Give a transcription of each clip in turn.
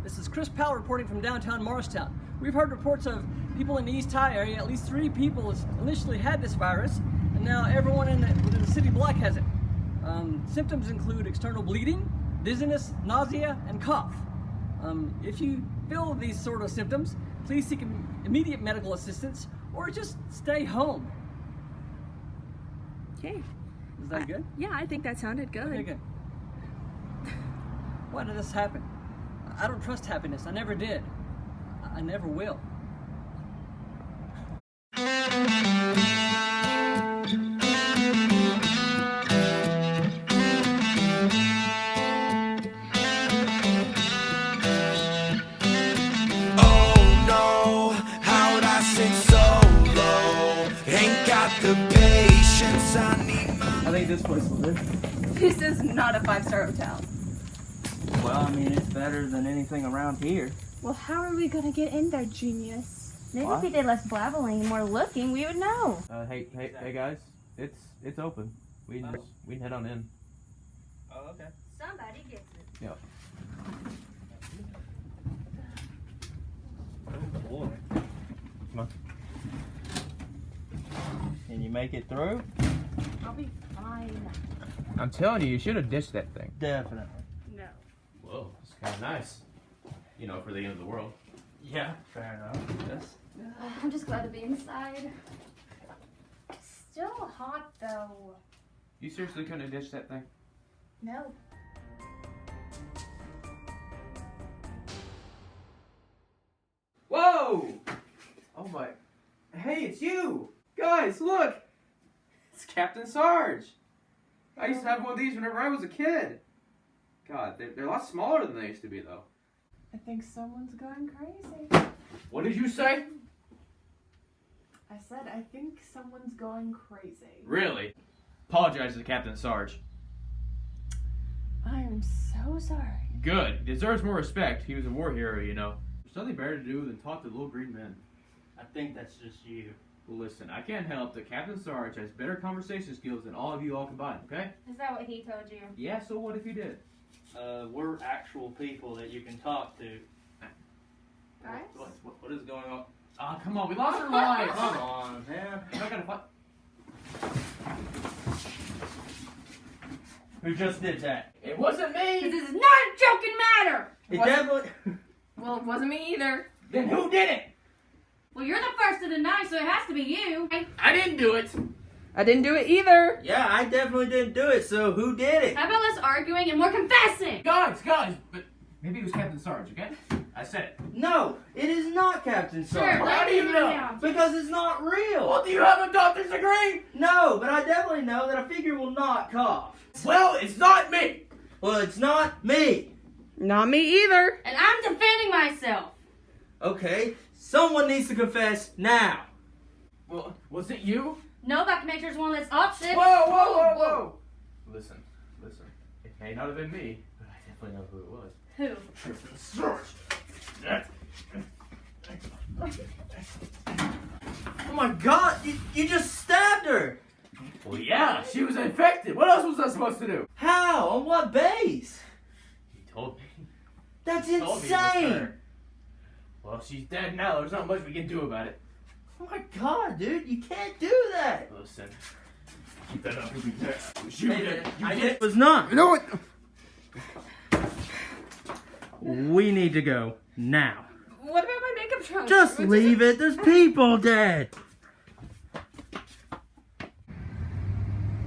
This is Chris Powell reporting from downtown Morristown. We've heard reports of people in the East High area. At least 3 people initially had this virus, and now everyone within the city block has it. Symptoms include external bleeding, dizziness, nausea, and cough. If you feel these sort of symptoms, please seek immediate medical assistance or just stay home. Okay. Is that good? Yeah, I think that sounded good. Okay, good. Why did this happen? I don't trust happiness. I never did. I never will. I think this place will do. This is not a 5-star hotel. Well, I mean, it's better than anything around here. Well, how are we gonna get in there, genius? Maybe What? if we did less blabbling and more looking, we would know. Hey guys, it's open. We can head on in. Oh, okay. Somebody gets it. Yeah. Oh, boy. Come on. Can you make it through? I'll be fine. I'm telling you, you should have ditched that thing. Definitely. No. Whoa, it's kind of nice. You know, for the end of the world. Yeah, fair enough. Yes. I'm just glad to be inside. Still hot though. You seriously couldn't have ditched that thing? No. Whoa! Oh my. Hey, it's you! Guys, look! It's Captain Sarge! I used to have one of these whenever I was a kid. God, they're a lot smaller than they used to be, though. I think someone's going crazy. What did you say? I said, I think someone's going crazy. Really? Apologize to Captain Sarge. I'm so sorry. Good. He deserves more respect. He was a war hero, you know. There's nothing better to do than talk to little green men. I think that's just you. Well, listen, I can't help that Captain Sarge has better conversation skills than all of you all combined, okay? Is that what he told you? Yeah, so what if he did? We're actual people that you can talk to. Guys? What is going on? Ah, come on, we lost our lives! Come on, man. I'm not gonna fight. Who just did that? It wasn't me! This is not a joking matter! It definitely. Well, it wasn't me either. Then who did it? Well, you're the first to deny, so it has to be you. I didn't do it! I didn't do it either. Yeah, I definitely didn't do it, so who did it? How about less arguing and more confessing? Guys, but maybe it was Captain Sarge, okay? I said it. No, it is not Captain Sarge. Sure, How do you know? Because it's not real. Well, do you have a doctor's degree? No, but I definitely know that a figure will not cough. Well, it's not me! Well, it's not me. Not me either. And I'm defending myself. Okay, someone needs to confess now. Well, was it you? No, but I can make sure it's one less option. Whoa! Listen. It may not have been me, but I definitely know who it was. Who? Captain Sarge. Oh my god, you just stabbed her. Well, yeah, she was infected. What else was I supposed to do? How? On what base? He told me. That's He told me it was insane. her. Well, she's dead now. There's not much we can do about it. Oh my god, dude, you can't do that. Listen, keep that up. It was you did it. You did It was not. You know what? We need to go now. What about my makeup trunk? Just leave it. There's people dead.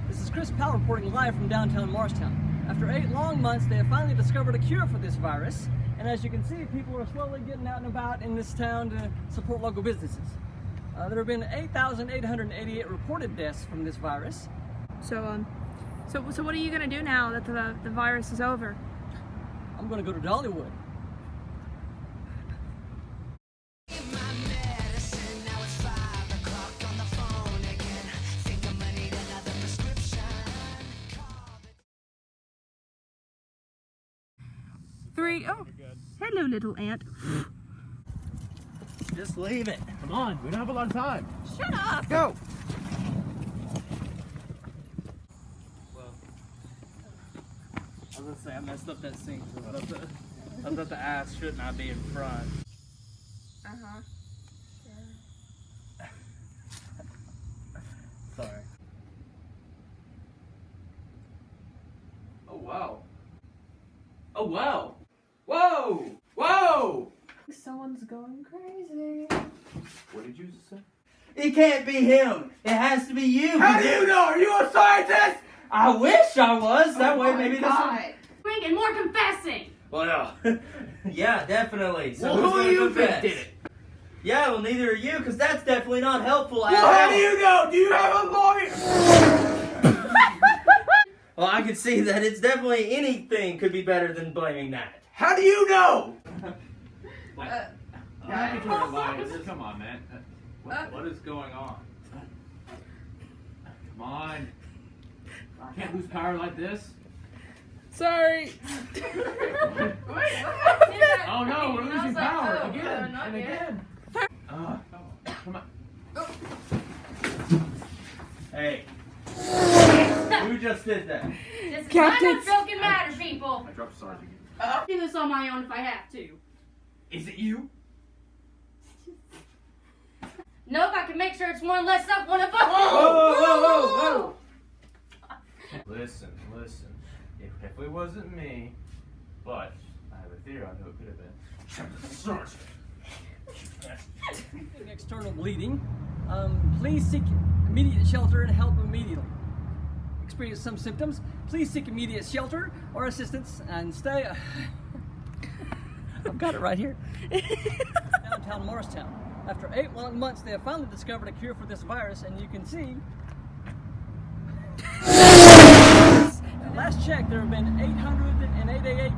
This is Chris Powell reporting live from downtown Morristown. After 8 long months, they have finally discovered a cure for this virus. And as you can see, people are slowly getting out and about in this town to support local businesses. There have been 8,888 reported deaths from this virus. So what are you gonna do now that the virus is over? I'm gonna go to Dollywood. Oh, hello, little ant. Just leave it. Come on, we don't have a lot of time. Shut up. Go. Well, I was gonna say I messed up that scene. So I thought the ass should not be in front. Uh-huh. Sorry. Oh wow. Oh wow. Whoa! Whoa! Someone's going crazy. What did you just say? It can't be him. It has to be you. How do you know? Are you a scientist? I wish I was. That way, Oh my maybe God. Drink and more confessing. Well, yeah, definitely. So Well, who's who do gonna you confess? think did it? Yeah, well, neither are you, because that's definitely not helpful at Well, how all. do you know? Do you have a lawyer? Well, I can see that it's definitely anything could be better than blaming that. How do you know? Come on, man. What is going on? Come on. Can't lose power like this. Sorry. Oh no, we're losing power Oh, again not and yet. again. Come on. Hey. Who just did that? This is Captain- not a joking matter, people. I dropped Sarge again. I'll do this on my own if I have to. Is it you? Nope, I can make sure it's one less up, one above. Whoa. Listen. If it wasn't me, but I have a theory on who it could have been. External bleeding, please seek immediate shelter and help immediately. Experience some symptoms, please seek immediate shelter or assistance and stay. I've got it right here. Downtown Morristown. After 8 long months, they have finally discovered a cure for this virus, and you can see. At last check, there have been 888